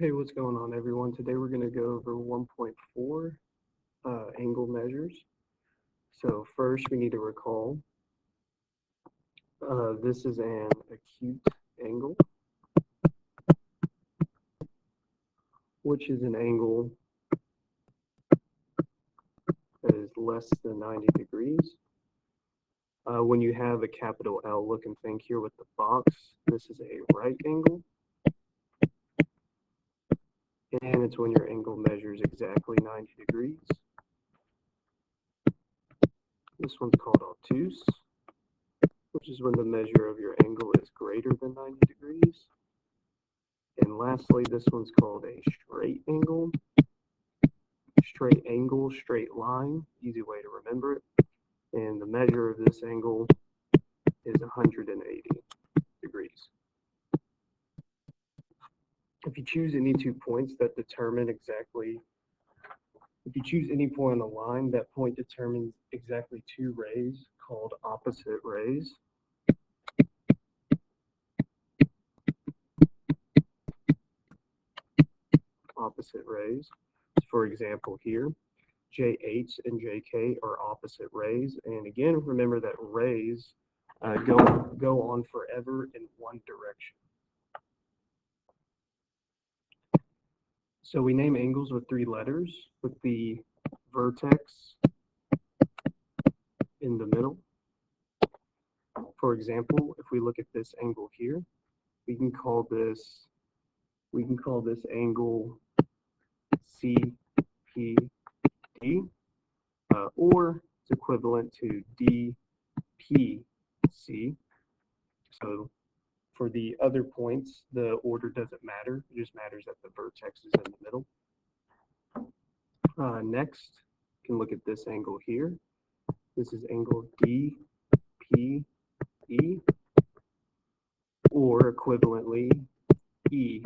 Hey, what's going on, everyone? Today we're going to go over 1.4 angle measures. So first we need to recall this is an acute angle, which is an angle that is less than 90 degrees. When you have a capital L looking thing here with the box, this is a right angle. And it's when your angle measures exactly 90 degrees. This one's called obtuse, which is when the measure of your angle is greater than 90 degrees. And lastly, this one's called a straight angle. Straight angle, straight line, easy way to remember it. And the measure of this angle is 180 degrees. If you choose any 2 points that determine exactly, if you choose any point on the line, that point determines exactly 2 rays called opposite rays. Opposite rays. For example, here, JH and JK are opposite rays. And again, remember that rays go on forever in one direction. So we name angles with 3 letters, with the vertex in the middle. For example, if we look at this angle here, we can call this angle CPD, or it's equivalent to DPC. So for the other points, the order doesn't matter. It just matters that the vertex is in the middle. Next, you can look at this angle here. This is angle DPE, or equivalently EPD.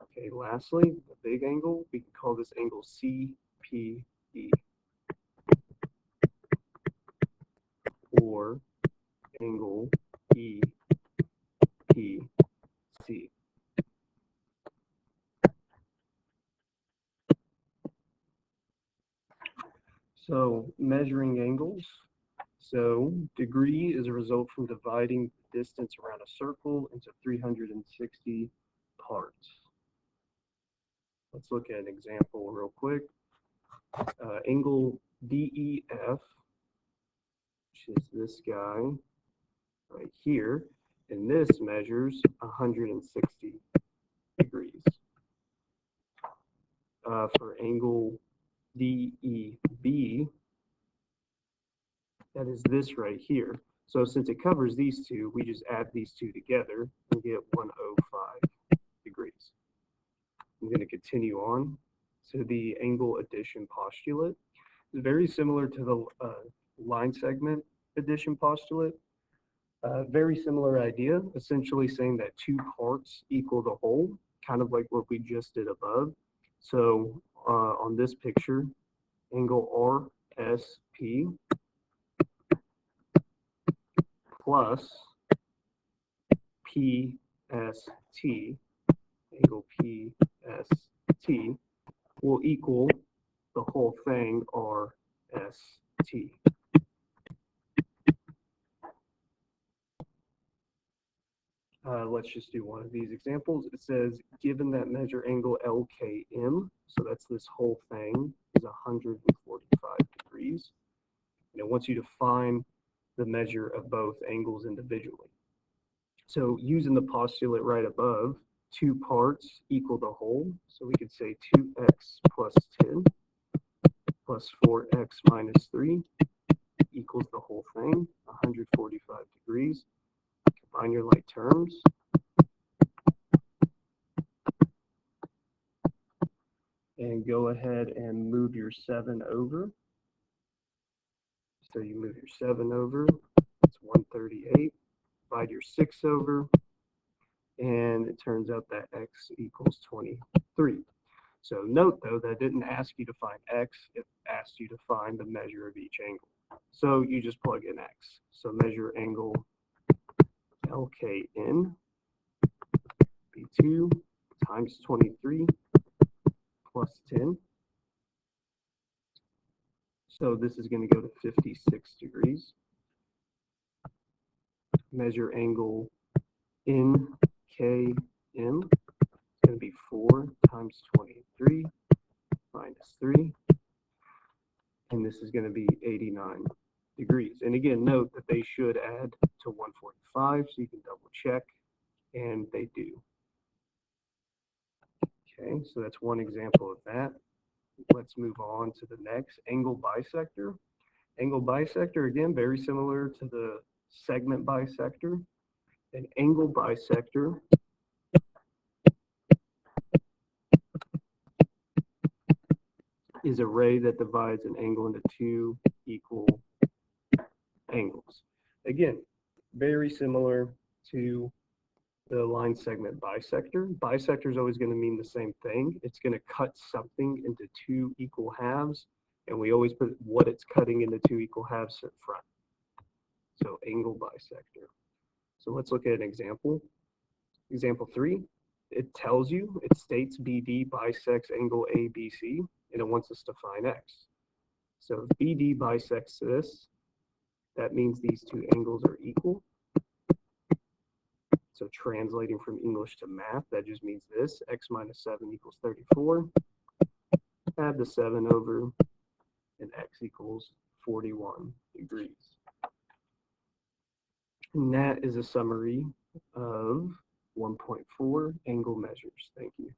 Okay, lastly, the big angle, we can call this angle CPE, or angle EPC. So measuring angles. So degree is a result from dividing the distance around a circle into 360 parts. Let's look at an example real quick. Angle DEF, which is this guy right here, and this measures 160 degrees. For angle DEB, that is this right here. So since it covers these two, we just add these two together and get 105 degrees. I'm going to continue on. So the angle addition postulate is very similar to the line segment addition postulate. Very similar idea, essentially saying that 2 parts equal the whole, kind of like what we just did above. So on this picture, angle RSP plus PST, angle PST, will equal the whole thing RST. Let's just do one of these examples. It says, given that measure angle LKM, so that's this whole thing, is 145 degrees. And it wants you to find the measure of both angles individually. So using the postulate right above, 2 parts equal the whole. So we could say 2x plus 10 plus 4x minus 3 equals the whole thing, 145 degrees. Combine your like terms. And go ahead and move your 7 over. So you move your 7 over, it's 138. Divide your 6 over, and it turns out that x equals 23. So note, though, that didn't ask you to find x, it asked you to find the measure of each angle. So you just plug in x. So measure angle LKN 22 times 23 plus 10. So this is going to go to 56 degrees. Measure angle NKM. It's going to be 4 times 23 minus 3. And this is going to be 89 degrees. And again, note that they should add to 145, so you can double check, and they do. Okay, so that's one example of that. Let's move on to the next, angle bisector. Angle bisector, again, very similar to the segment bisector. An angle bisector is a ray that divides an angle into two equal angles. Again, very similar to the line segment bisector. Bisector is always going to mean the same thing. It's going to cut something into two equal halves, and we always put what it's cutting into two equal halves in front. So angle bisector. So let's look at an example. Example 3, it tells you, it states BD bisects angle ABC, and it wants us to find X. So if BD bisects this, that means these two angles are equal. So translating from English to math, that just means this, x minus 7 equals 34. Add the 7 over, and x equals 41 degrees. And that is a summary of 1.4 angle measures. Thank you.